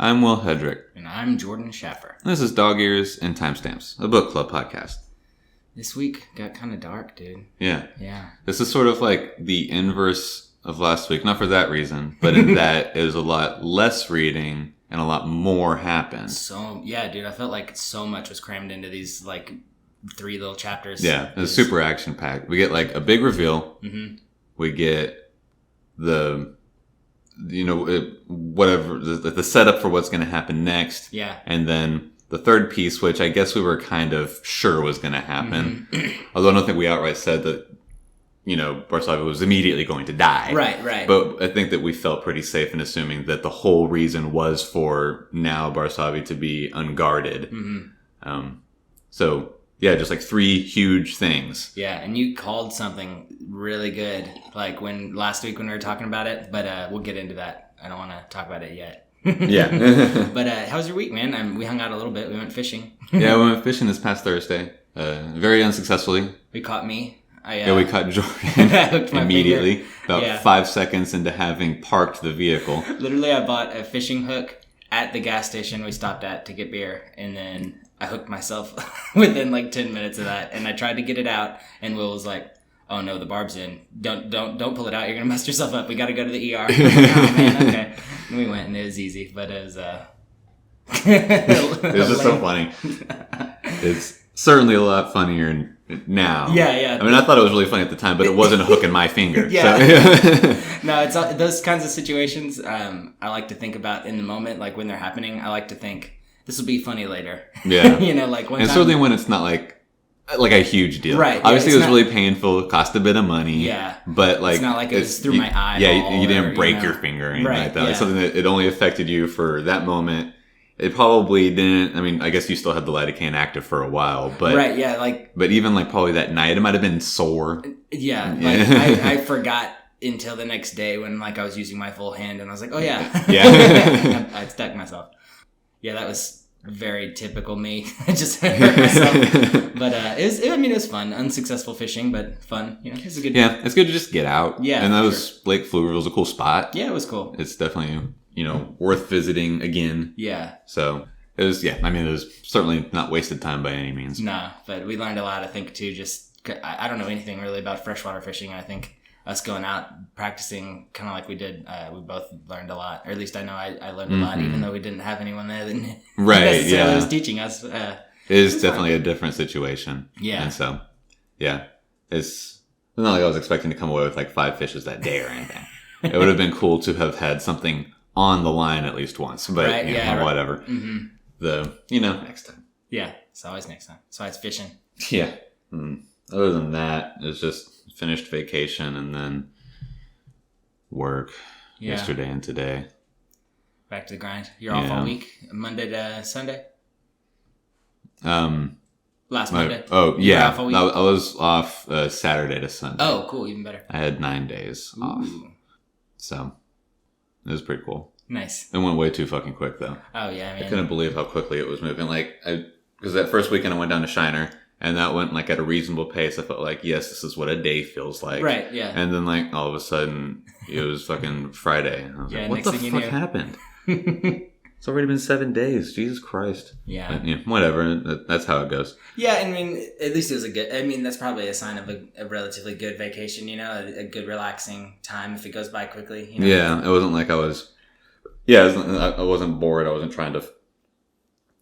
I'm Will Hedrick. And I'm Jordan Schaffer. This is Dog Ears and Timestamps, a book club podcast. This week got kind of dark, dude. Yeah. Yeah. This is sort of like the inverse of last week. Not for that reason, but in that it was a lot less reading and a lot more happened. So, yeah, dude, I felt like so much was crammed into these, like, 3 little chapters. Yeah, it was super action-packed. We get, like, a big reveal. Mm-hmm. We get the... whatever, the setup for what's going to happen next. Yeah. And then the third piece, which I guess we were kind of sure was going to happen. Mm-hmm. Although I don't think we outright said that, Barsabbi was immediately going to die. Right. But I think that we felt pretty safe in assuming that the whole reason was for now Barsabbi to be unguarded. Mm-hmm. So, yeah, just like 3 huge things. Yeah, and you called something really good, like last week when we were talking about it, but we'll get into that. I don't want to talk about it yet. Yeah. But how was your week, man? We hung out a little bit. We went fishing. Yeah, we went fishing this past Thursday. Very unsuccessfully. We caught me. We caught Jordan immediately, about 5 seconds into having parked the vehicle. Literally, I bought a fishing hook at the gas station we stopped at to get beer, and then I hooked myself within like 10 minutes of that, and I tried to get it out, and Will was like, "Oh no, the barb's in. Don't pull it out. You're gonna mess yourself up. We got to go to the ER." Like, oh man, okay. And we went, and it was easy, but it was it was just so funny. It's certainly a lot funnier now. Yeah. I mean, I thought it was really funny at the time, but it wasn't a hook in my finger. Yeah. So. No, it's those kinds of situations. I like to think about in the moment, like when they're happening. I like to think this will be funny later. Yeah. Like one and time. certainly when it's not like a huge deal. Right. Obviously, it was really painful. It cost a bit of money. Yeah. But like, it's not like it was through my eye. Yeah, you didn't break your finger or anything like that. Yeah. Like something that it only affected you for that moment. It probably didn't. I mean, I guess you still had the lidocaine active for a while, but right. Yeah. Like, but even like probably that night, it might have been sore. Yeah. Like I forgot until the next day when like I was using my full hand and I was like, oh yeah. Yeah. I stuck myself. Yeah, that was very typical me. I just hurt myself. But it was fun. Unsuccessful fishing, but fun. It was a good. Yeah, it's good to just get out. Yeah, and that was Lake Pflugerville was a cool spot. Yeah, it was cool. It's definitely worth visiting again. Yeah. So it was. Yeah, I mean, it was certainly not wasted time by any means. No, but we learned a lot. I think too. Just I don't know anything really about freshwater fishing. I think us going out practicing kind of like we did, we both learned a lot. Or at least I know I learned a lot, even though we didn't have anyone there that necessarily was teaching us. It is definitely a different situation. Yeah. And so, yeah, it's not like I was expecting to come away with like 5 fishes that day or anything. It would have been cool to have had something on the line at least once, but whatever. Mm-hmm. Next time. Yeah, it's always next time. So it's fishing. Yeah. Other than that, it's just finished vacation and then work yesterday and today. Back to the grind. You're off all week, Monday to Sunday? Last Monday. Oh, yeah. Off all week? I was off Saturday to Sunday. Oh, cool. Even better. I had 9 days off. So, it was pretty cool. Nice. It went way too fucking quick, though. Oh, yeah, man. I couldn't believe how quickly it was moving. Because that first weekend I went down to Shiner, and that went like at a reasonable pace. I felt like, yes, this is what a day feels like. Right, yeah. And then like all of a sudden, it was fucking Friday. And I was like, what the fuck happened? It's already been 7 days. Jesus Christ. Yeah. But, whatever. That's how it goes. Yeah, I mean, at least it was that's probably a sign of a relatively good vacation, a good relaxing time if it goes by quickly. Yeah, it wasn't like I was... Yeah, I wasn't bored. I wasn't trying to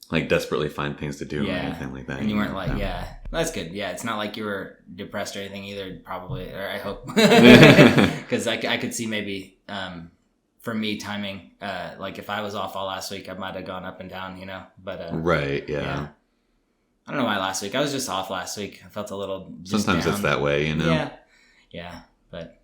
like desperately find things to do or anything like that. And you weren't like, that's good. Yeah, it's not like you were depressed or anything either, probably, or I hope. Because I could see maybe... for me, timing, like if I was off all last week, I might have gone up and down, but right, yeah. I don't know why last week. I was just off last week. I felt a little sometimes down. It's that way, Yeah, but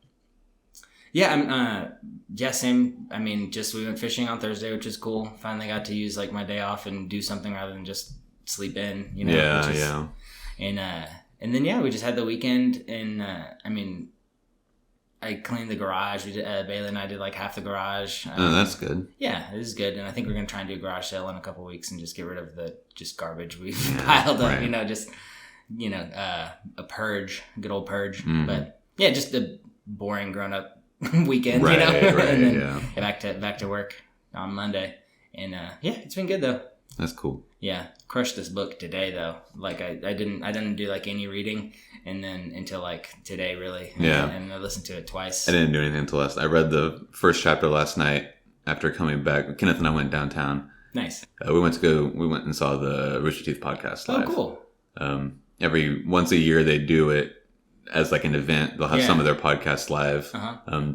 same. I mean, just we went fishing on Thursday, which is cool. Finally got to use like my day off and do something rather than just sleep in, Yeah. And then we just had the weekend, and I cleaned the garage. We did, Bailey and I did like half the garage. That's good. Yeah, it is good. And I think we're going to try and do a garage sale in a couple of weeks and just get rid of the garbage we've piled up, a purge, good old purge. Mm-hmm. But yeah, just a boring grown up weekend, right, and then yeah. back to work on Monday. And yeah, it's been good though. That's cool. Yeah, crushed this book today though. Like I didn't do like any reading, and then until like today really. Yeah. And I listened to it twice. I didn't do anything until last. I read the first chapter last night after coming back. Kenneth and I went downtown. Nice. We went and saw the Rooster Teeth podcast live. Oh, cool. Every once a year they do it as like an event. They'll have some of their podcasts live.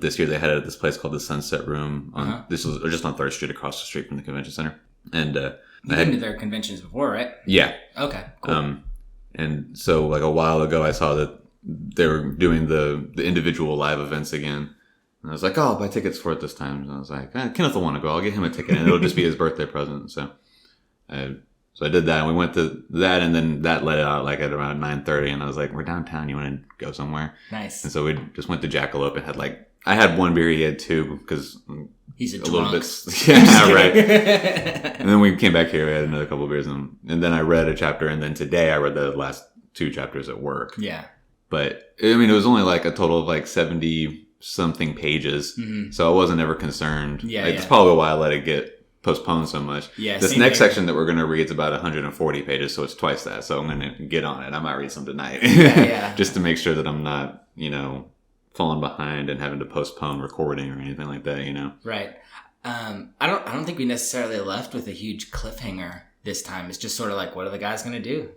This year they had it at this place called the Sunset Room. This was just on 3rd Street, across the street from the convention center. And you've been to their conventions before, right? Yeah. Okay. Cool. And so like a while ago, I saw that they were doing the individual live events again. And I was like, oh, I'll buy tickets for it this time. And I was like, Kenneth will want to go. I'll get him a ticket, and it'll just be his birthday present. So I did that, and we went to that, and then that let out like at around 9:30, and I was like, we're downtown. You want to go somewhere? Nice. And so we just went to Jackalope and had I had one beer, he had two, because he's a little bit. Yeah, right. And then we came back here. We had another couple of beers, and then I read a chapter, and then today I read the last 2 chapters at work. Yeah. But I mean, it was only like a total of like 70 something pages, so I wasn't ever concerned. Yeah, That's probably why I let it get postponed so much. Yeah. This next section that we're going to read is about 140 pages, so it's twice that. So I'm going to get on it. I might read some tonight, just to make sure that I'm not, falling behind and having to postpone recording or anything like that. Right. I don't think we necessarily left with a huge cliffhanger this time. It's just sort of like, what are the guys going to do?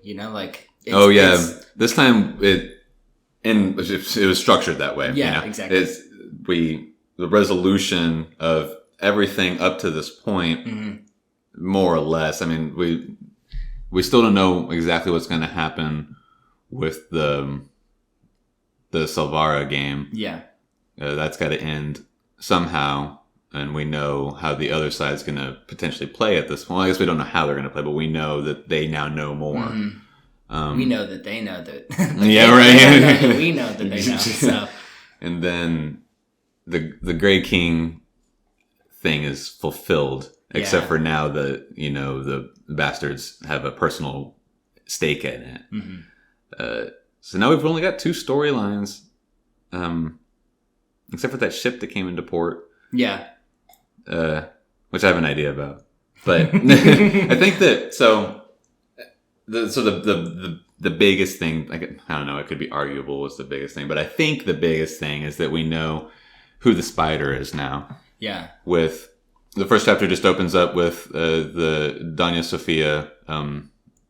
This time it was structured that way. Yeah, exactly. The resolution of everything up to this point, more or less. I mean, we still don't know exactly what's going to happen with the Salvara game. Yeah. That's got to end somehow, and we know how the other side's going to potentially play at this point. Well, I guess we don't know how they're going to play, but we know that they now know more. We know that they know that. Yeah, right. We know that they know. So. And then the Grey King thing is fulfilled, except for now that the bastards have a personal stake in it. So now we've only got 2 storylines, except for that ship that came into port. Yeah. Which I have an idea about, but I think that the biggest thing, I don't know, it could be arguable was the biggest thing, but I think the biggest thing is that we know who the spider is now. Yeah. With the first chapter just opens up with the Doña Sofia,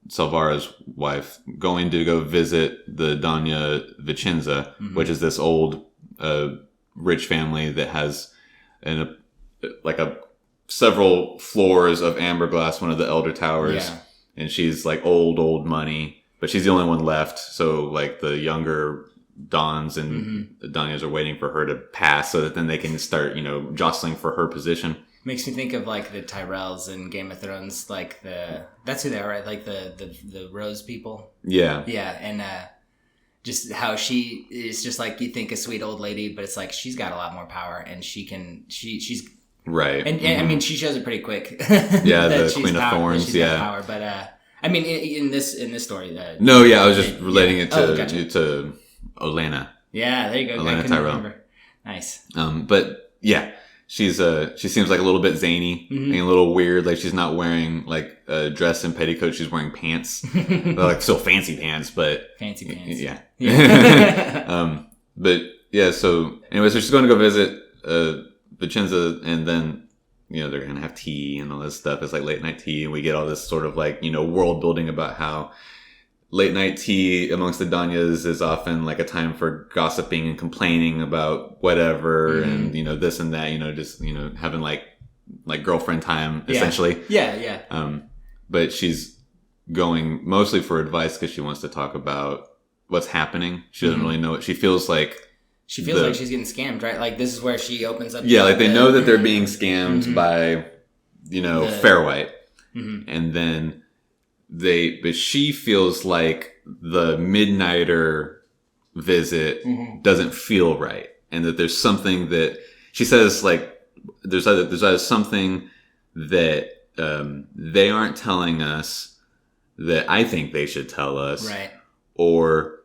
Salvara's wife, going to go visit the Doña Vicenza, which is this old rich family that has several floors of amber glass, one of the elder towers. Yeah. And she's like old money, but she's the only one left. So like the younger Dons and the Danyas are waiting for her to pass so that then they can start, jostling for her position. Makes me think of like the Tyrells in Game of Thrones, that's who they are, right? Like the Rose people. Yeah. Yeah. And just how she is just like, you think a sweet old lady, but it's like she's got a lot more power, and she's right. And I mean, she shows it pretty quick. Yeah, the Queen of Thorns. Yeah. Power, but I mean, in this story, no, yeah, I was just relating it to Olenna. Yeah, there you go. Olenna Tyrell. Nice. But yeah, she seems like a little bit zany and a little weird. Like she's not wearing like a dress and petticoat. She's wearing pants, like still fancy pants, but fancy pants. Yeah. But yeah. So anyway, so she's going to go visit Vicenza, and then they're gonna have tea and all this stuff. It's like late night tea, and we get all this sort of like world building about how late night tea amongst the Danyas is often like a time for gossiping and complaining about whatever, and this and that, just having like girlfriend time essentially. Yeah. But she's going mostly for advice because she wants to talk about what's happening. She doesn't really know it. She feels like she's getting scammed, right? Like this is where she opens up. Yeah, like they know that they're being scammed by Fairwhite, and then but she feels like the Midnighter visit doesn't feel right, and that there's something that she says like there's either something that they aren't telling us that I think they should tell us, right? Or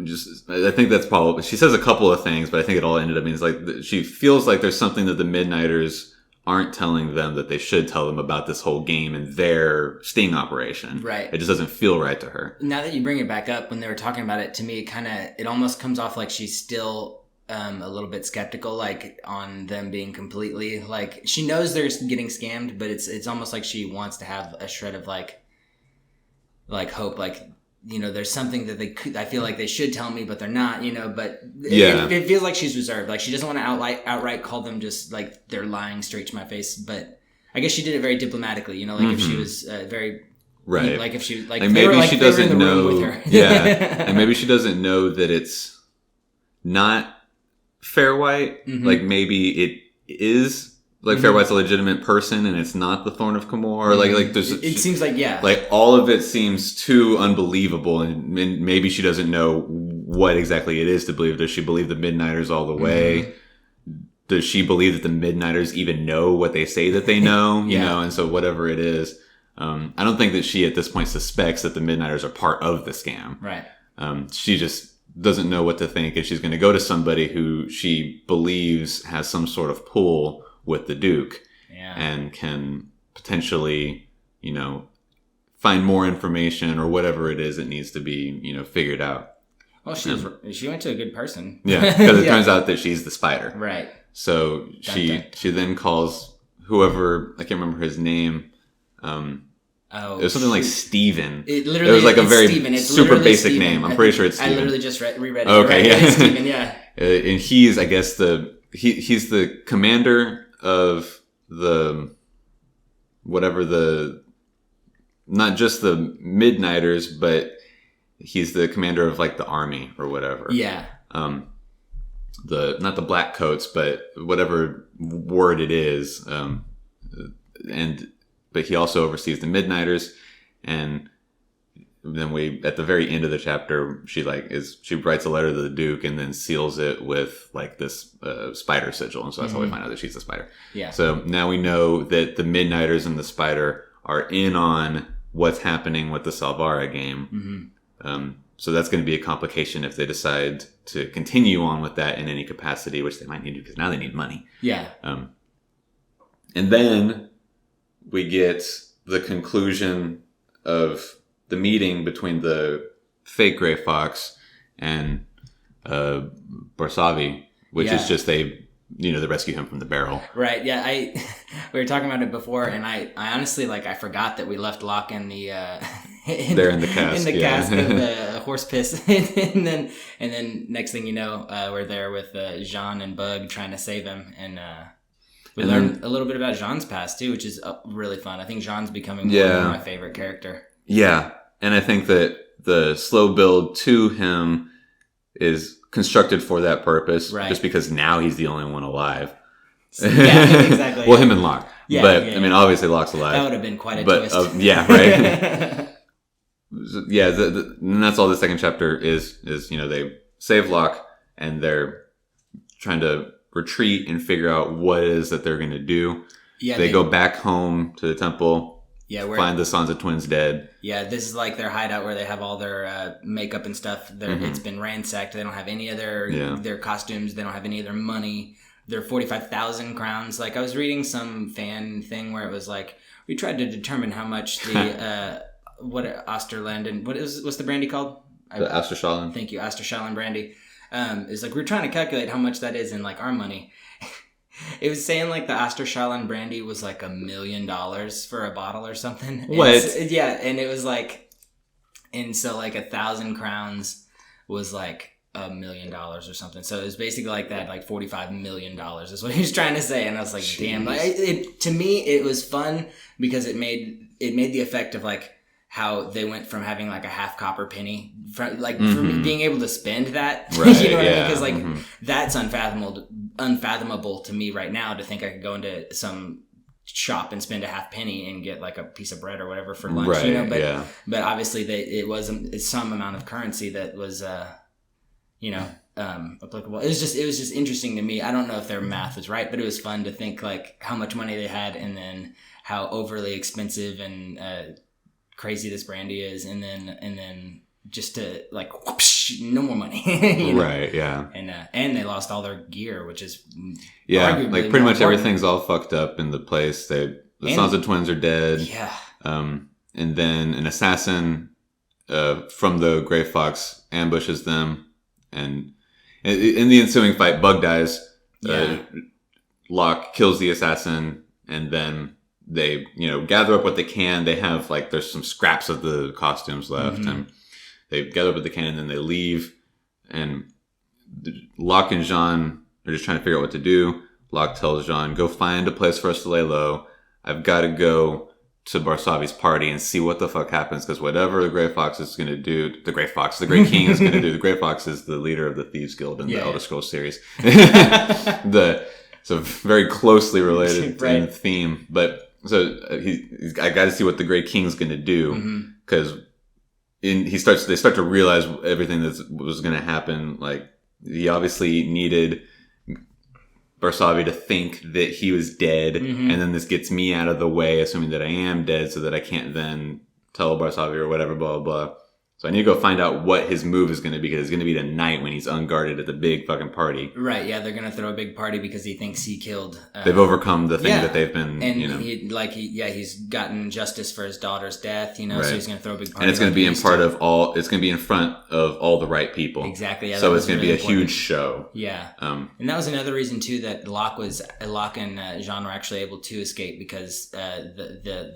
just I think that's probably, she says a couple of things, but I think it all ended up means like she feels like there's something that the Midnighters aren't telling them that they should tell them about this whole game and their sting operation. Right. It just doesn't feel right to her. Now that you bring it back up, when they were talking about it, to me, it almost comes off like she's still a little bit skeptical, like on them being completely like, she knows they're getting scammed, but it's almost like she wants to have a shred of like hope, like, you know, there's something that I feel like they should tell me, but they're not, you know, but it feels like she's reserved. Like she doesn't want to outright call them just like they're lying straight to my face. But I guess she did it very diplomatically, you know, like if she was very, right. Like if she, like maybe she doesn't know, yeah. And maybe she doesn't know that it's not Fair White. Like maybe it is. Like Fair White's a legitimate person, and it's not the Thorn of Camor. Like there's. It seems like like all of it seems too unbelievable, and maybe she doesn't know what exactly it is to believe. Does she believe the Midnighters all the way? Does she believe that the Midnighters even know what they say that they know? You know, and so whatever it is, I don't think that she at this point suspects that the Midnighters are part of the scam. Right. She just doesn't know what to think, and she's going to go to somebody who she believes has some sort of pull with the Duke, and can potentially, you know, find more information or whatever it is that needs to be, you know, figured out. Well, she went to a good person. Yeah, because it turns out that she's the spider. Right. So she then calls whoever, I can't remember his name. It was something like Steven. It was like a very super basic name. I'm pretty sure it's Steven. I literally just reread it. Okay, yeah. It's Steven, yeah. And he's, I guess, he's the commander of the not just the Midnighters, but he's the commander of like the army or whatever. Yeah. Not the Black Coats, but whatever word it is. But he also oversees the Midnighters, and then at the very end of the chapter, she writes a letter to the Duke and then seals it with like this spider sigil, and so that's how we find out that she's a spider. Yeah. So now we know that the Midnighters and the spider are in on what's happening with the Salvara game. So that's going to be a complication if they decide to continue on with that in any capacity, which they might need to, because now they need money. Yeah. And then we get the conclusion of the meeting between the fake Gray Fox and Barsavi, which is just they rescue him from the barrel. Right. Yeah. We were talking about it before, and I honestly I forgot that we left Locke in the they're in the cask cask of the horse piss, and then next thing you know, we're there with Jean and Bug trying to save him, and we learn a little bit about Jean's past too, which is really fun. I think Jean's becoming one of my favorite character. Yeah. And I think that the slow build to him is constructed for that purpose, right? Just because now he's the only one alive. Yeah, exactly. Well, him and Locke. Yeah, but I mean, obviously Locke's alive. That would have been quite a twist. Yeah, right. Yeah, and that's all the second chapter is they save Locke and they're trying to retreat and figure out what it is that they're going to do. Yeah, they go back home to the temple. Yeah, find the Sansa twins dead. Yeah, this is like their hideout where they have all their makeup and stuff. It's been ransacked. They don't have any of their costumes. They don't have any of their money. Their 45,000 crowns. Like I was reading some fan thing where it was like we tried to determine how much the Osterland and what's the brandy called? The Asterschalen. Thank you, Asterschalen brandy. Is like we're trying to calculate how much that is in like our money. It was saying like the Asterschalen brandy was like $1 million for a bottle or something. What? Yeah, and it was like, and so like 1,000 crowns was like $1 million or something. So it was basically like that, like $45 million is what he was trying to say. And I was like, jeez. Damn. Like, to me, it was fun because it made the effect of like how they went from having like a half copper penny, for being able to spend that. Right, you know what I mean? Because like that's unfathomable to me right now to think I could go into some shop and spend a half penny and get like a piece of bread or whatever for lunch. Right, you know, but obviously it was some amount of currency that was applicable. It was just interesting to me. I don't know if their math was right, but it was fun to think like how much money they had and then how overly expensive and crazy this brandy is, and then just to like whoosh, no more money. Right, yeah. And they lost all their gear, which is like pretty much everything's all fucked up in the place. The Sons of Twins are dead. Yeah. And then an assassin from the Gray Fox ambushes them, and in the ensuing fight, Bug dies. Locke kills the assassin, and then they, gather up what they can. They have there's some scraps of the costumes left, and they gather up what they can, and then they leave. And Locke and Jean are just trying to figure out what to do. Locke tells Jean, "Go find a place for us to lay low. I've got to go to Barsavi's party and see what the fuck happens, because whatever the Grey Fox is going to do, the Grey King is going to do." The Grey Fox is the leader of the Thieves Guild in the Elder Scrolls series. So very closely related in theme. But so I got to see what the Grey King's going to do, because they start to realize everything that was going to happen. Like, he obviously needed Barsavi to think that he was dead, and then this gets me out of the way, assuming that I am dead, so that I can't then tell Barsavi or whatever, blah, blah, blah. So I need to go find out what his move is going to be, because it's going to be tonight when he's unguarded at the big fucking party. Right, yeah, they're going to throw a big party because he thinks he killed... they've overcome the thing that they've been, and he's gotten justice for his daughter's death, so he's going to throw a big party. And it's going to be it's going to be in front of all the right people. Exactly, yeah. So it's going to be a huge show. Yeah. And that was another reason, too, that Locke and Jean were actually able to escape, because the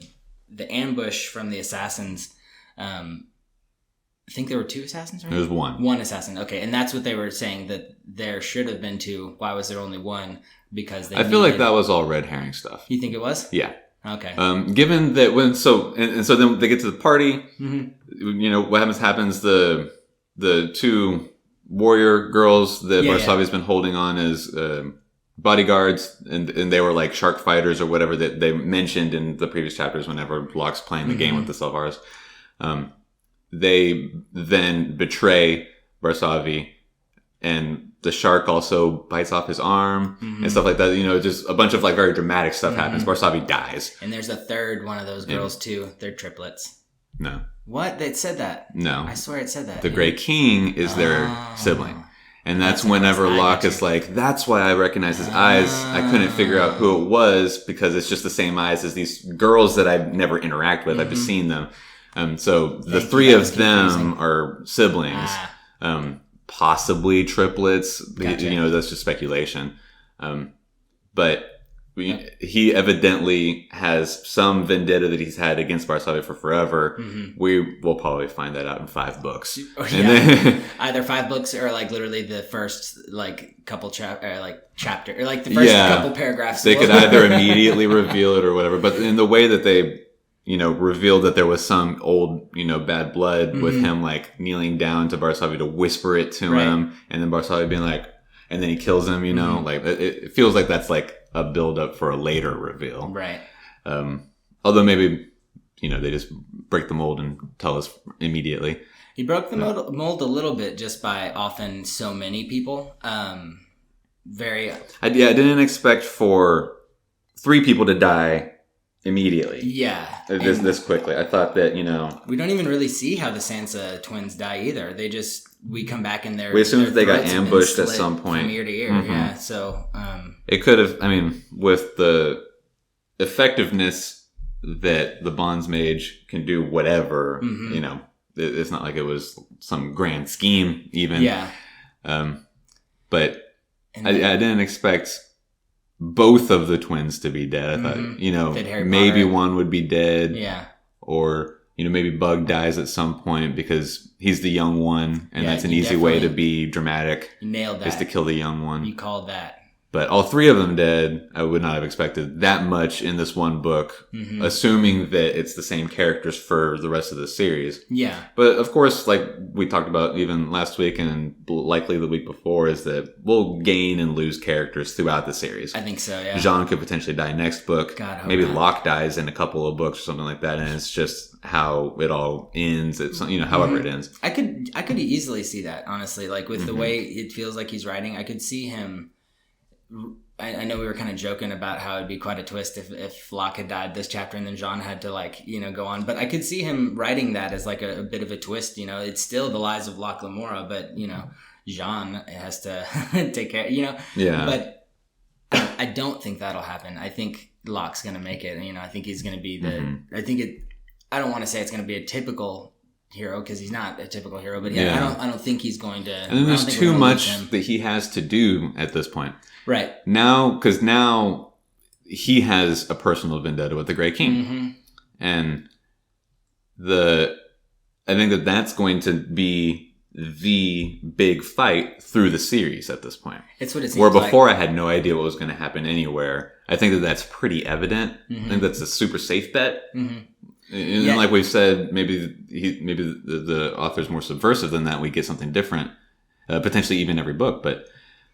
ambush from the assassins... I think there were 2 assassins, right? There was 1. 1 assassin, okay. And that's what they were saying, that there should have been 2. Why was there only 1? Because I feel like that was all red herring stuff. You think it was? Yeah. Okay. Given that so then they get to the party, what happens, the 2 warrior girls that Barsavi's been holding on as bodyguards, and they were like shark fighters or whatever that they mentioned in the previous chapters whenever Locke's playing the game with the Selvaras. They then betray Barsavi, and the shark also bites off his arm and stuff like that. Just a bunch of very dramatic stuff happens. Barsavi dies. And there's a third one of those girls too. They're triplets. No. What? They said that? No. I swear it said that. The Grey King is their sibling. And that's whenever Locke is like, that's why I recognize his eyes. I couldn't figure out who it was, because it's just the same eyes as these girls that I've never interacted with. I've just seen them. So the 3 of them are siblings, possibly triplets. Gotcha. That's just speculation. But he evidently has some vendetta that he's had against Barsavi for forever. We will probably find that out in 5 books. And then either 5 books or literally the first couple chapter or the first couple paragraphs. They could either immediately reveal it or whatever. But in the way that they revealed that there was some old, bad blood with him, kneeling down to Barsavi to whisper it to him, and then Barsavi being and then he kills him, it feels like that's a build up for a later reveal. Right. Although maybe, they just break the mold and tell us immediately. He broke the mold a little bit just by often so many people. I didn't expect for 3 people to die immediately. Yeah. This quickly. I thought that, we don't even really see how the Sansa twins die either. We come back in there. We assume that they got ambushed at some point. From ear to ear, yeah. So, it could have, with the effectiveness that the Bonds Mage can do whatever, it's not like it was some grand scheme even. Yeah. But I didn't expect both of the twins to be dead. I thought, maybe one would be dead. Yeah. Or, maybe Bug dies at some point because he's the young one, and that's an easy way to be dramatic. You nailed that. Is to kill the young one. You called that. But all 3 of them dead, I would not have expected that much in this one book, assuming that it's the same characters for the rest of the series. Yeah. But of course, like we talked about even last week and likely the week before, is that we'll gain and lose characters throughout the series. I think so, yeah. Jean could potentially die next book. God, maybe not. Locke dies in a couple of books or something like that, and it's just how it all ends. It's however it ends. I could easily see that, honestly. With the way it feels like he's writing, I could see him I know we were kind of joking about how it'd be quite a twist if Locke had died this chapter and then Jean had to go on. But I could see him writing that as like a bit of a twist. It's still the lies of Locke Lamora, but Jean has to take care. Yeah. But I don't think that'll happen. I think Locke's gonna make it. I think he's gonna be the. I don't want to say it's gonna be a typical hero because he's not a typical hero, but I don't think he's going to. And then there's too much that he has to do at this point. Right. Now he has a personal vendetta with the Grey King. And I think that's going to be the big fight through the series at this point. It's what it seems Where before I had no idea what was going to happen anywhere. I think that's pretty evident. Mm-hmm. I think that's a super safe bet. Mm-hmm. And like we've said, maybe the author's more subversive than that. We get something different, potentially even every book. But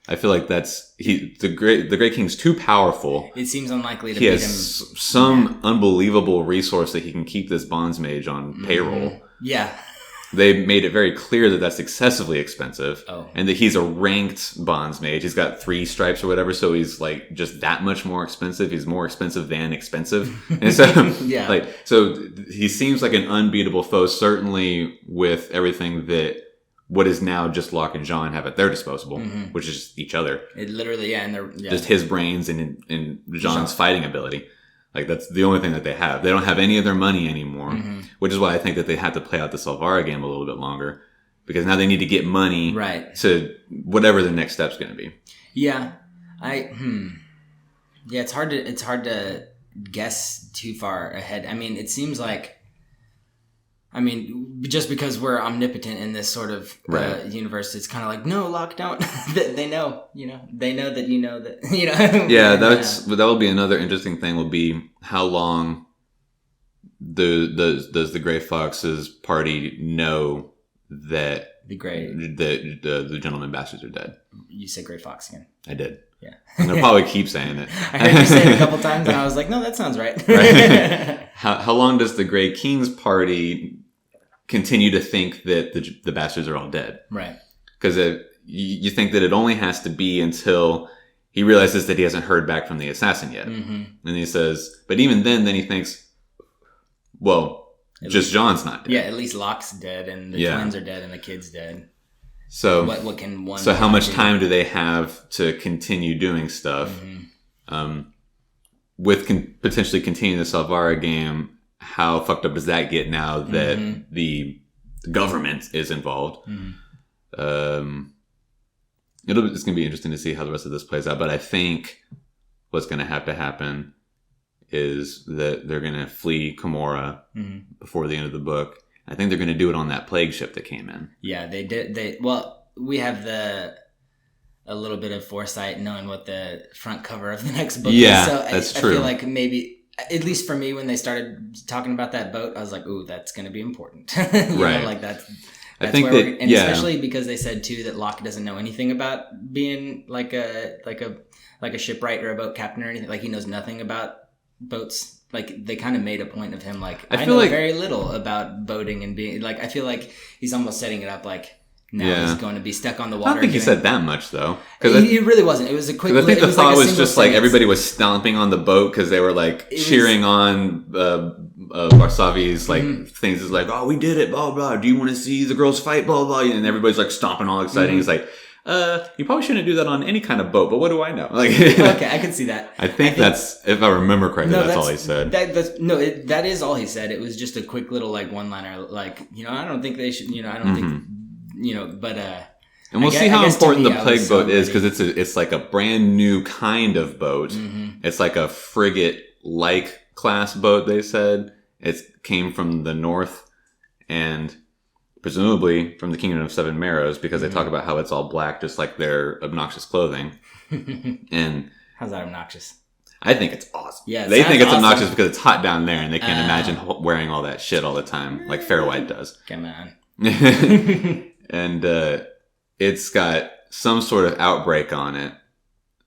I feel like the Great King's too powerful. It seems unlikely to beat him. He has some unbelievable resource that he can keep this bonds mage on payroll. Yeah. They made it very clear that that's excessively expensive, Oh. and that he's a ranked bonds mage. He's got 3 stripes or whatever, so he's like just that much more expensive. He's more expensive than expensive, and so yeah, so he seems like an unbeatable foe. Certainly, with everything that what is now just Locke and Jean have at their disposal, which is just each other. It literally, and they're just his brains and Jean's fighting ability. Like, that's the only thing that they have. They don't have any of their money anymore, which is why I think that they have to play out the Selvaria game a little bit longer, because now they need to get money to whatever the next step's going to be. Yeah. Yeah, it's hard to guess too far ahead. I mean, it seems like, just because we're omnipotent in this sort of universe, it's kind of like, no, Locke, don't. They know, they know that that, Yeah, that will be another interesting thing. Will be how long does the Grey Fox's party know that the gentleman bastards are dead? You said Grey Fox again. I did. Yeah, I'm gonna probably keep saying it. I heard you say it a couple times, and I was like, no, that sounds right. How long does the Grey King's party continue to think that the bastards are all dead? Right. Because you think that it only has to be until he realizes that he hasn't heard back from the assassin yet. And he says, but even then he thinks, well, just Jean's not dead. Yeah, at least Locke's dead, and the twins are dead, and the kid's dead. So what can one? So how much time do they have to continue doing stuff? With potentially continuing the Selvaria game, how fucked up does that get now that the government is involved? It's going to be interesting to see how the rest of this plays out. But I think what's going to have to happen is that they're going to flee Camorra before the end of the book. I think they're going to do it on that plague ship that came in. Yeah, they did. We have a little bit of foresight knowing what the front cover of the next book is. So that's true. I feel like maybe, at least for me, when they started talking about that boat, I was like, ooh, that's going to be important. That's I think where especially because they said too that Locke doesn't know anything about being like a shipwright or a boat captain or anything. Like, he knows nothing about boats. Like, they kind of made a point of him, like, I know very little about boating and being, like, I feel like he's almost setting it up like, now he's going to be on the water. I don't think he said that much, though. He really wasn't. It was a quick... I think the thought was just like everybody was stomping on the boat because they were like cheering on Varsavi's things. Is like, oh, we did it, blah, blah. Do you want to see the girls fight, blah, blah. And everybody's like stomping all exciting. He's like, you probably shouldn't do that on any kind of boat, but what do I know? Like, okay, I can see that. I think that's, if I remember correctly, that's all he said. That is all he said. It was just a quick little one-liner. Like, I don't think they should. I don't think. But and we'll see how important the plague boat is, because it's like a brand new kind of boat. It's like a frigate-like class boat. They said it came from the north, and presumably from the Kingdom of Seven Marrows, because they talk about how it's all black, just like their obnoxious clothing. And how's that obnoxious? I think it's awesome. Yeah, they think it's obnoxious because it's hot down there, and they can't imagine wearing all that shit all the time, like Fairwhite does. Come on. And it's got some sort of outbreak on it.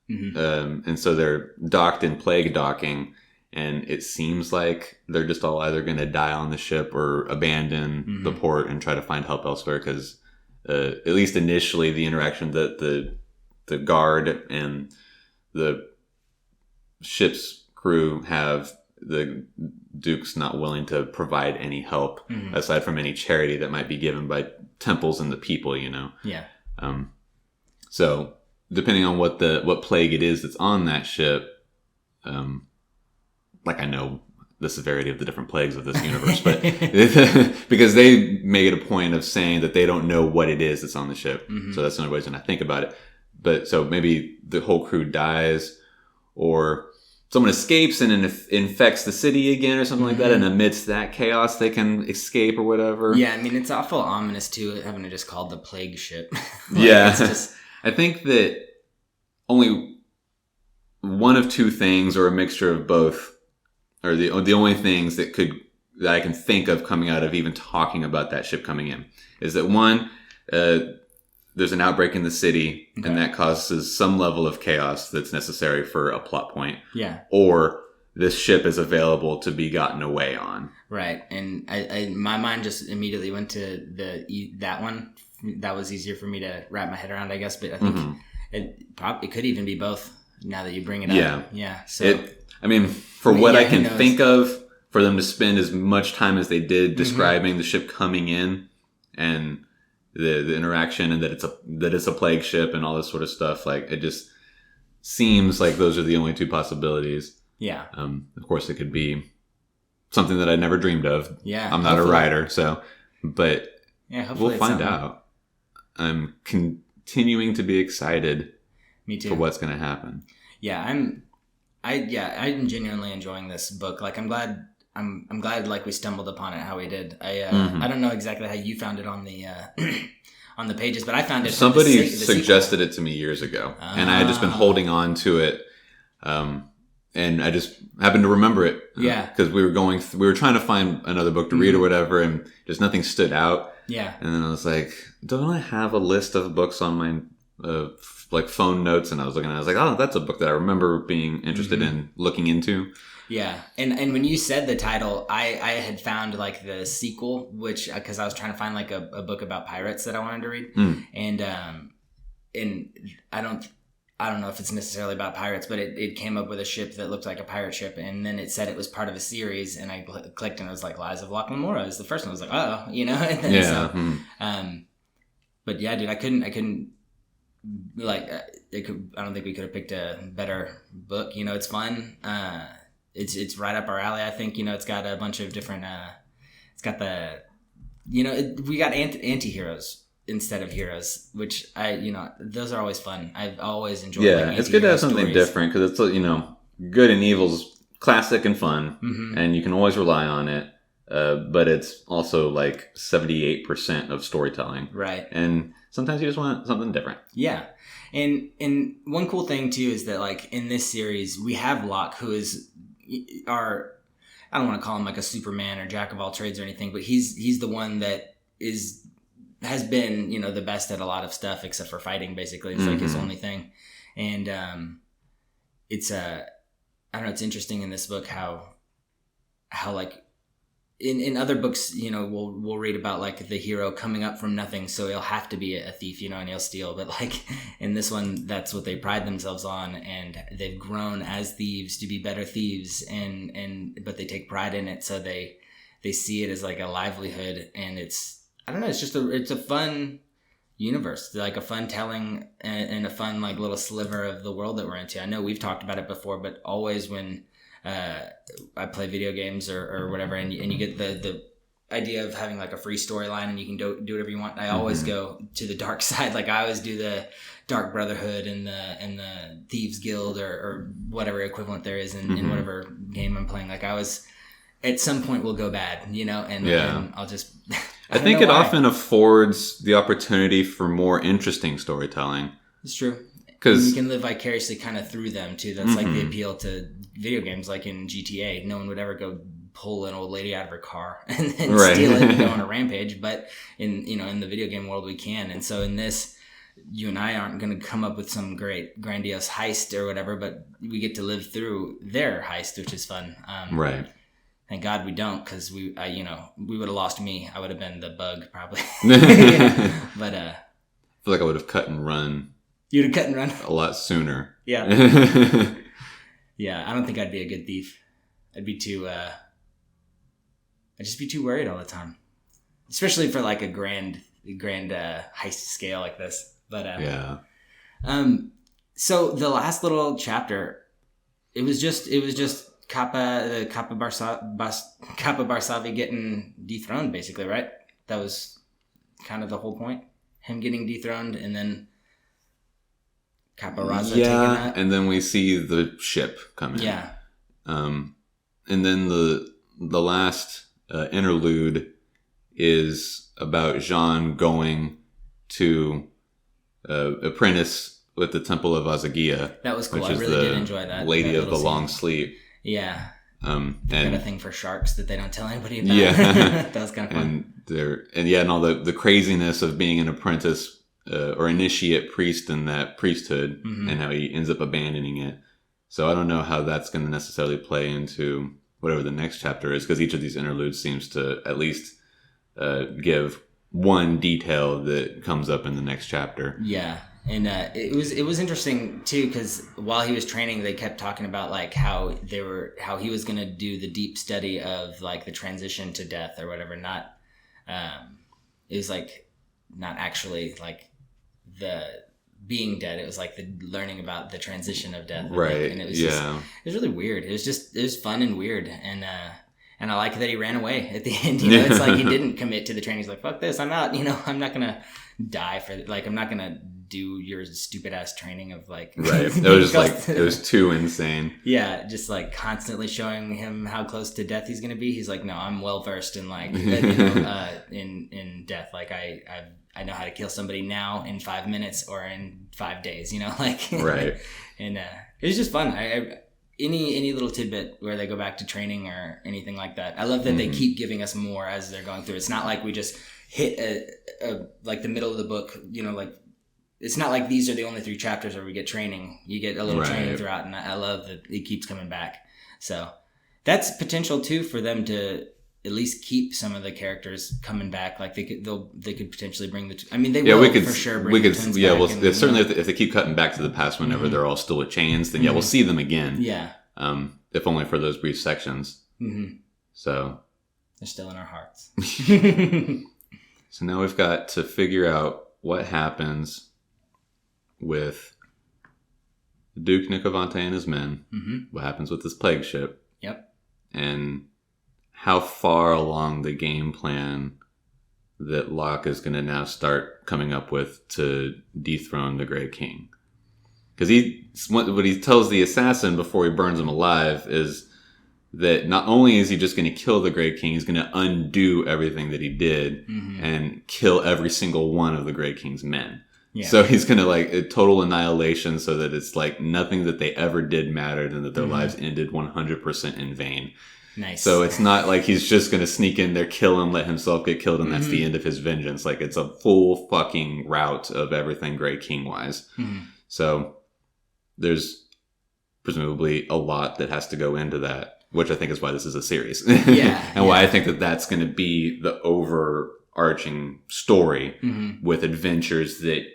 And so they're docked in plague docking, and it seems like they're just all either going to die on the ship or abandon the port and try to find help elsewhere, because at least initially the interaction that the guard and the ship's crew have the Duke's not willing to provide any help aside from any charity that might be given by temples and the people, Yeah. So depending on what plague it is that's on that ship, like I know the severity of the different plagues of this universe, but because they make it a point of saying that they don't know what it is that's on the ship. So that's the only reason I think about it. But so maybe the whole crew dies, or someone escapes and infects the city again or something like that. And amidst that chaos, they can escape or whatever. Yeah. I mean, it's awful ominous too, having it just called the plague ship. Yeah. I think that only one of two things, or a mixture of both, are the only things that I can think of coming out of even talking about that ship coming in, is that one, there's an outbreak in the city, and that causes some level of chaos that's necessary for a plot point. Yeah. Or this ship is available to be gotten away on. Right. And my mind just immediately went to that one. That was easier for me to wrap my head around, I guess. But I think it could even be both now that you bring it up. Yeah. Yeah. So, what I can think of, for them to spend as much time as they did describing the ship coming in and the interaction, and that it's a plague ship and all this sort of stuff, like it just seems like those are the only two possibilities. Yeah. Of course, it could be something that I never dreamed of. Yeah. I'm not a writer, but hopefully we'll find out. I'm continuing to be excited. Me too. For what's going to happen. Yeah, I'm genuinely enjoying this book. Like, I'm glad like we stumbled upon it how we did. I don't know exactly how you found it on the on the pages, but I found it. Somebody suggested it to me years ago, and I had just been holding on to it. And I just happened to remember it. Yeah. Because we were trying to find another book to read or whatever, and just nothing stood out. Yeah. And then I was like, don't I have a list of books on my like phone notes? And I was looking at it, I was like, oh, that's a book that I remember being interested in looking into. Yeah. And when you said the title, I had found like the sequel, which, because I was trying to find like a book about pirates that I wanted to read. And I don't know if it's necessarily about pirates, but it came up with a ship that looked like a pirate ship, and then it said it was part of a series, and I clicked and it was like Lies of Locke Lamora is the first one. I was like, oh, and then Yeah. But yeah, dude, I couldn't like I don't think we could have picked a better book. It's fun. It's right up our alley. I think it's got a bunch of different. It's got we got anti-heroes instead of heroes, which those are always fun. I've always enjoyed. Yeah, it's good to have something different, because it's good and evil's classic and fun, and you can always rely on it. But it's also like 78% of storytelling, right? And sometimes you just want something different. Yeah, and one cool thing too is that like in this series we have Locke, who is I don't want to call him like a Superman or jack of all trades or anything, but he's the one that has been the best at a lot of stuff except for fighting. Basically, it's like his only thing, and it's I don't know. It's interesting in this book how like. In other books, we'll read about like the hero coming up from nothing, so he'll have to be a thief, and he'll steal. But like in this one, that's what they pride themselves on, and they've grown as thieves to be better thieves, but they take pride in it, so they see it as like a livelihood, and it's it's a fun universe, like a fun telling and a fun like little sliver of the world that we're into. I know we've talked about it before, but always when I play video games or whatever, and you get the idea of having like a free storyline and you can do whatever you want. I always go to the dark side. Like I always do the Dark Brotherhood and the Thieves Guild or whatever equivalent there is in whatever game I'm playing. Like I was at some point will go bad, and I'll just. I think it often affords the opportunity for more interesting storytelling. It's true. Because you can live vicariously kind of through them too. That's like the appeal to video games. Like in GTA, no one would ever go pull an old lady out of her car and then steal it and go on a rampage. But in the video game world, we can. And so in this, you and I aren't going to come up with some great grandiose heist or whatever, but we get to live through their heist, which is fun. Right. Thank God we don't, because we would have lost me. I would have been the bug probably. But I feel like I would have cut and run. You'd have cut and run a lot sooner. Yeah. Yeah, I don't think I'd be a good thief. I'd just be too worried all the time, especially for like a grand heist scale like this. But yeah. So the last little chapter, it was just Kappa Barsavi getting dethroned, basically, right? That was kind of the whole point. Him getting dethroned, and then Kappa Raza taking that. And then we see the ship come in. Yeah. And then the last interlude is about Jean going to apprentice with the Temple of Azagia. That was cool. Which I is really the did enjoy that. Lady that of the scene. Long Sleep. Yeah. And got a thing for sharks that they don't tell anybody about. Yeah. That was kind of fun. And all the craziness of being an apprentice or initiate priest in that priesthood, and how he ends up abandoning it. So I don't know how that's going to necessarily play into whatever the next chapter is, because each of these interludes seems to at least give one detail that comes up in the next chapter. Yeah. And it was interesting too, because while he was training, they kept talking about like how he was going to do the deep study of like the transition to death or whatever. Not it was like not actually like the being dead. It was like the learning about the transition of death. Right. And it was it was really weird. It was fun and weird. And I like that he ran away at the end. You know, it's like he didn't commit to the training. He's like, fuck this. I'm not, I'm not going to die for, like, I'm not going to do your stupid ass training of like. Right. It was just like, it was too insane. Yeah. Just like constantly showing him how close to death he's going to be. He's like, no, I'm well versed in like, in death. Like I know how to kill somebody now in 5 minutes or in 5 days, like. Right. And it was just fun. Any little tidbit where they go back to training or anything like that. I love that they keep giving us more as they're going through. It's not like we just hit like the middle of the book, like it's not like these are the only 3 chapters where we get training. You get a little training throughout, and I love that it keeps coming back. So that's potential too for them to at least keep some of the characters coming back. Like they could potentially bring they will for sure bring the twins back. Well, certainly if they keep cutting back to the past whenever they're all still with chains, then we'll see them again. Yeah. If only for those brief sections. So they're still in our hearts. So now we've got to figure out what happens with Duke Nicovante and his men. What happens with this plague ship? Yep. And how far along the game plan that Locke is going to now start coming up with to dethrone the Grey King. Because what he tells the assassin before he burns him alive is that not only is he just going to kill the Grey King, he's going to undo everything that he did and kill every single one of the Grey King's men. Yeah. So he's going to like a total annihilation so that it's like nothing that they ever did mattered and that their lives ended 100% in vain. Nice. So it's not like he's just going to sneak in there, kill him, let himself get killed, and that's the end of his vengeance. Like it's a full fucking route of everything Grey King wise. So there's presumably a lot that has to go into that, which I think is why this is a series. And why I think that that's going to be the overarching story with adventures that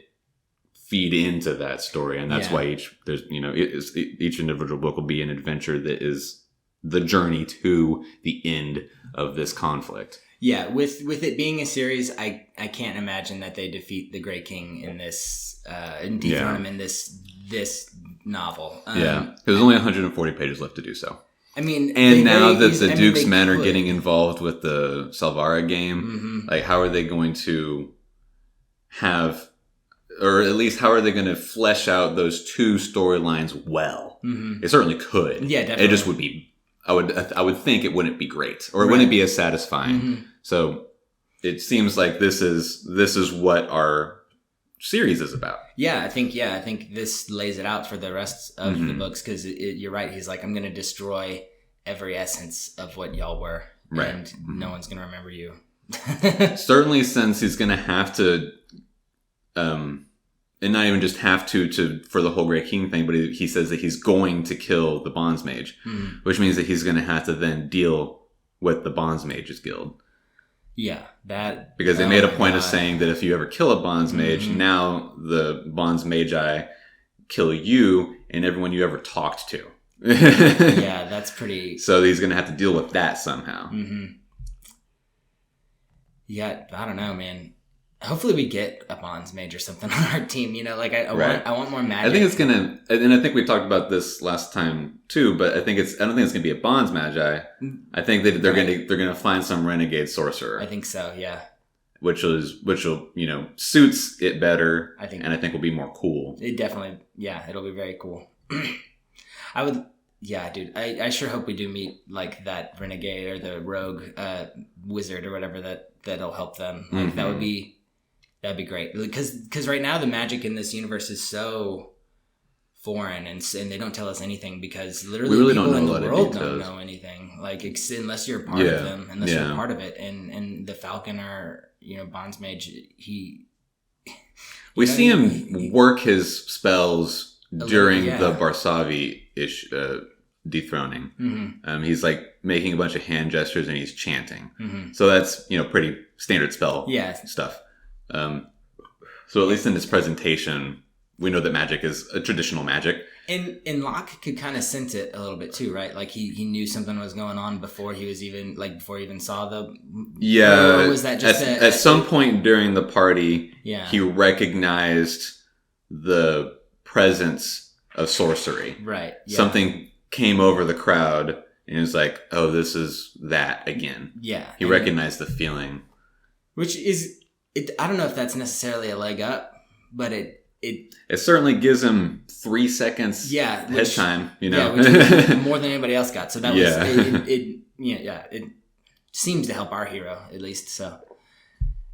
feed into that story. And that's why each individual book will be an adventure that is the journey to the end of this conflict. Yeah, with it being a series, I can't imagine that they defeat the Grey King in this and dethrone him in this novel. Because there's only 140 pages left to do so. I mean, and now that the Duke's men are getting involved with the Salvara game, like how are they going to have, or at least how are they going to flesh out those 2 storylines well? It certainly could. Yeah, definitely. It just would be. I would think it wouldn't be great, or it wouldn't be as satisfying. So it seems like this is what our series is about. Yeah, I think this lays it out for the rest of the books, because you're right. He's like, I'm going to destroy every essence of what y'all were, and no one's going to remember you. Certainly, since he's going to have to, and not even just have to for the whole Grey King thing, but he says that he's going to kill the Bonds Mage, which means that he's going to have to then deal with the Bonds Mages Guild. Yeah, that because they made a point of saying that if you ever kill a Bonds Mage, now the Bonds Magi kill you and everyone you ever talked to. Yeah, that's pretty. So he's going to have to deal with that somehow. Yeah, I don't know, man. Hopefully we get a Bonds mage or something on our team. Like I want more magic. I think it's gonna, and I think we talked about this last time too. But I don't think it's gonna be a Bonds magi. I think that they're gonna find some renegade sorcerer. I think so. Yeah. Which will suits it better. I think will be more cool. It definitely, yeah, it'll be very cool. I would. Yeah, dude. I sure hope we do meet like that renegade or the rogue wizard or whatever that'll help them. Like that'd be great. Because right now the magic in this universe is so foreign and they don't tell us anything because literally really people don't know in the world don't know anything. Like unless you're a part of them, unless you're a part of it. And the Falcon or Bonds mage, we see him work his spells during the Barsavi dethroning. He's like making a bunch of hand gestures and he's chanting. So that's pretty standard spell stuff. So at least in this presentation, we know that magic is a traditional magic. And Locke could kind of sense it a little bit too, right? Like he knew something was going on before he even saw the. Yeah. Or was that just at some point during the party? Yeah. He recognized the presence of sorcery. Right. Yeah. Something came over the crowd, and he was like, "Oh, this is that again." Yeah. He recognized the feeling, which is it. I don't know if that's necessarily a leg up, but it certainly gives him 3 seconds head time, Yeah, which is more than anybody else got. So that was it seems to help our hero at least. So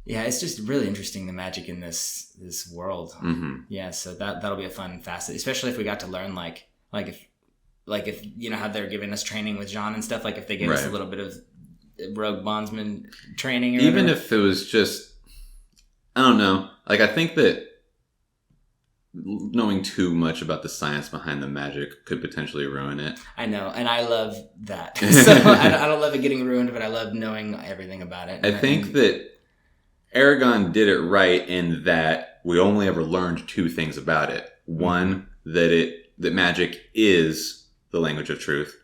yeah, it's just really interesting the magic in this world. Yeah, so that'll be a fun facet, especially if we got to learn like if how they're giving us training with Jean and stuff. Like if they give us a little bit of rogue bondsman training, or even whatever. if it was just, I don't know. Like I think that knowing too much about the science behind the magic could potentially ruin it. I know, and I love that. So I don't love it getting ruined, but I love knowing everything about it. I think that Aragon did it right in that we only ever learned 2 things about it. One, that magic is the language of truth,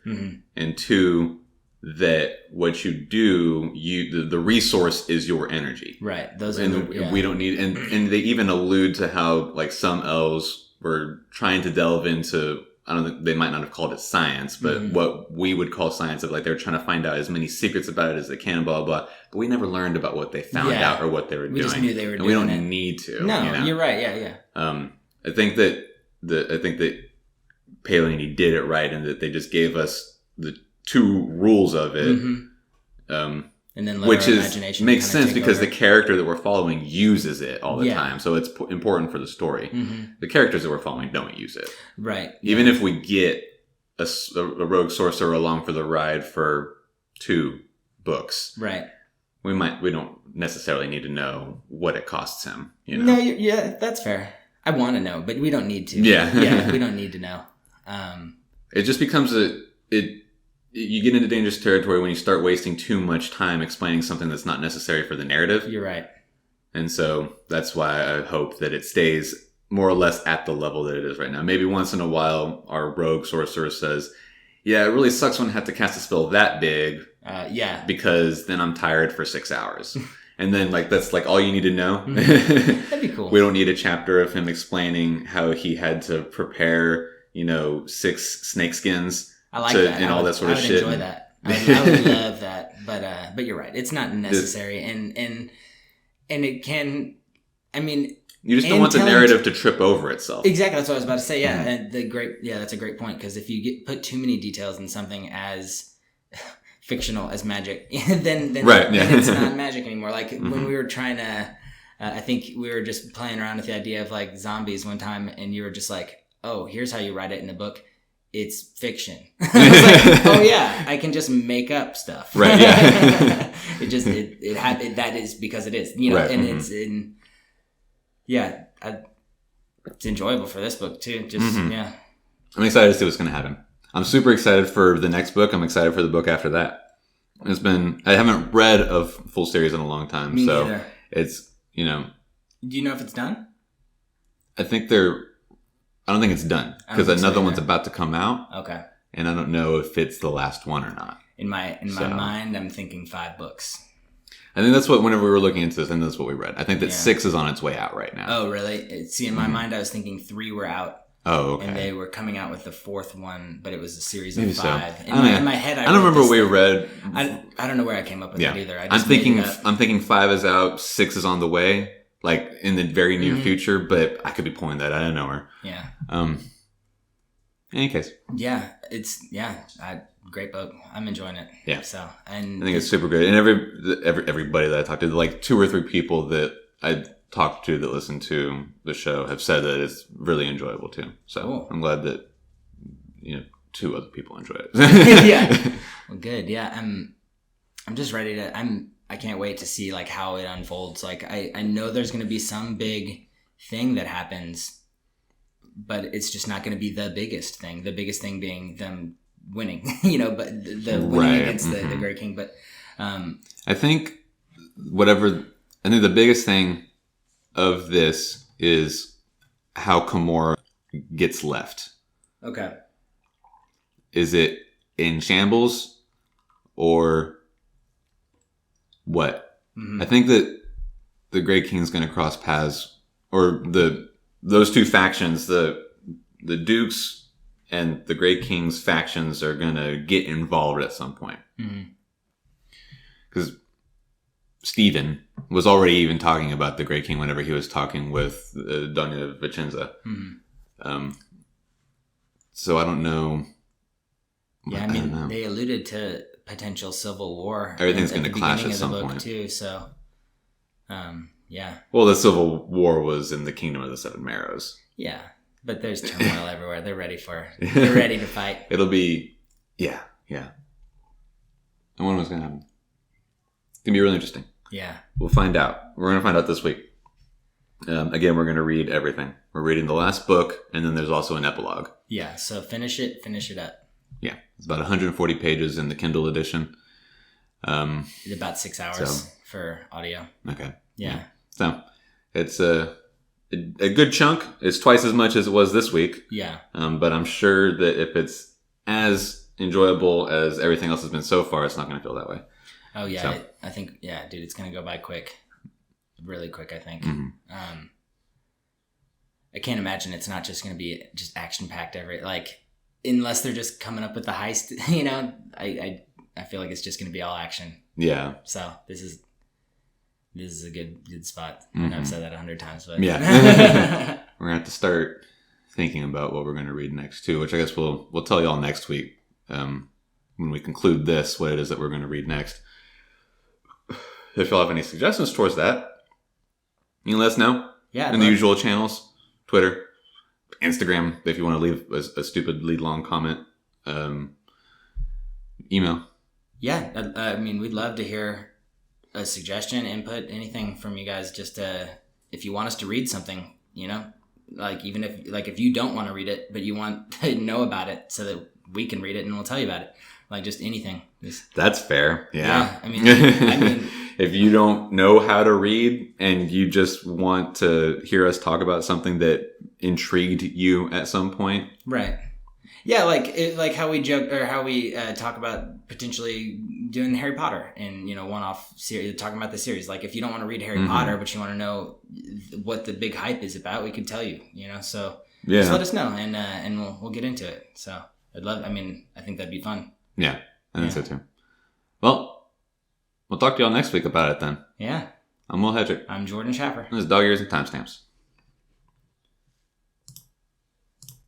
and 2, that what you do, the resource is your energy. Right. Those we don't need, and they even allude to how like some elves were trying to delve into, I don't think they might not have called it science, but what we would call science, of like they're trying to find out as many secrets about it as they can, blah, blah, blah. But we never learned about what they found out or what they were doing. We just knew they were doing it. We don't it. need to. No, you're right. Yeah. I think that Paolini did it right, and that they just gave us the 2 rules of it, and then which makes sense because the character that we're following uses it all the time, so it's important for the story. The characters that we're following don't use it, right? Even if we get a rogue sorcerer along for the ride for 2 books, right? We don't necessarily need to know what it costs him. No, that's fair. I want to know, but we don't need to. We don't need to know. It just becomes you get into dangerous territory when you start wasting too much time explaining something that's not necessary for the narrative. You're right. And so that's why I hope that it stays more or less at the level that it is right now. Maybe once in a while, our rogue sorcerer says, yeah, it really sucks when I have to cast a spell that big. Because then I'm tired for 6 hours. And then that's all you need to know. That'd be cool. We don't need a chapter of him explaining how he had to prepare, 6 snake skins. I like that. And all that sort of shit. I would enjoy that. I would love that. But you're right. It's not necessary. And it can, you just don't want the narrative to trip over itself. Exactly. That's what I was about to say. Yeah. And that's a great point. Because if you put too many details in something as fictional as magic, then it's not magic anymore. Like when we were trying to, I think we were just playing around with the idea of zombies one time, and you were just like, oh, here's how you write it in a book. It's fiction. I was like, oh yeah, I can just make up stuff. Right. Yeah. That is because it is, right, and it's in. Yeah, it's enjoyable for this book too. Just yeah. I'm excited to see what's going to happen. I'm super excited for the next book. I'm excited for the book after that. I haven't read a full series in a long time, Me so neither. it's Do you know if it's done? I don't think it's done because another one's about to come out. Okay. and I don't know if it's the last one or not. In my mind, I'm thinking 5 books. I think that's what, whenever we were looking into this, I think that's what we read. I think that 6 is on its way out right now. Oh, really? See, in my mind, I was thinking 3 were out. Oh, okay. And they were coming out with the 4th one, but it was a series Maybe of 5. So. In my head, I don't remember what we read. I don't know where I came up with that either. I'm thinking 5 is out, 6 is on the way, like in the very near future, but I could be pulling that out of nowhere. Yeah. In any case. Yeah, great book. I'm enjoying it. Yeah. So, and I think it's super good. And everybody that I talked to, like 2 or 3 people that I talked to that listened to the show have said that it's really enjoyable too. So cool. I'm glad that 2 other people enjoy it. Yeah. Well, good. Yeah. I'm just ready to. I can't wait to see like how it unfolds. Like I know there's going to be some big thing that happens, but it's just not going to be the biggest thing. The biggest thing being them winning. But the winning against the Great King. But I think the biggest thing of this is how Lamora gets left. Okay. Is it in shambles or what? Mm-hmm. I think that the Great King's going to cross paths, or those 2 factions, the Dukes and the Great King's factions are going to get involved at some point. Because Stephen was already even talking about the Great King whenever he was talking with Dona Vicenza. So I don't know. Yeah, I mean, they alluded to potential civil war. Everything's going to clash at some point too. So, yeah. Well, the civil war was in the Kingdom of the Seven Marrows. Yeah, but there's turmoil everywhere. They're ready to fight. It'll be, yeah. I wonder what's going to happen. It's going to be really interesting. Yeah. We'll find out. We're going to find out this week. Again, we're going to read everything. We're reading the last book, and then there's also an epilogue. Yeah, so finish it up. Yeah, it's about 140 pages in the Kindle edition. It's about 6 hours for audio. Okay. Yeah. So it's a good chunk. It's twice as much as it was this week. Yeah. But I'm sure that if it's as enjoyable as everything else has been so far, it's not going to feel that way. Oh, yeah. So. I think, dude, it's going to go by quick. Really quick, I think. Mm-hmm. I can't imagine it's not just going to be just action-packed unless they're just coming up with the heist, I feel like it's just going to be all action. Yeah. So this is a good spot. Mm-hmm. I know I've said that 100 times, but yeah. We're going to have to start thinking about what we're going to read next too, which I guess we'll tell y'all next week when we conclude this, what it is that we're going to read next. If y'all have any suggestions towards that, you can let us know. Yeah. In the usual channels, Twitter, Instagram, if you want to leave a stupid lead-long comment, email. Yeah, I mean, we'd love to hear a suggestion, input, anything from you guys. Just if you want us to read something, even if you don't want to read it, but you want to know about it so that we can read it and we'll tell you about it. Just anything. That's fair. Yeah. I mean, if you don't know how to read and you just want to hear us talk about something that intrigued you at some point. Right. Yeah. Like how we joke or how we talk about potentially doing Harry Potter and, one-off series, talking about the series. Like if you don't want to read Harry Potter, but you want to know what the big hype is about, we could tell you, so just let us know and we'll get into it. So I think that'd be fun. Yeah, I think so too. Well, we'll talk to y'all next week about it then. Yeah. I'm Will Hedrick. I'm Jordan Schaffer. This is Dog Ears and Timestamps.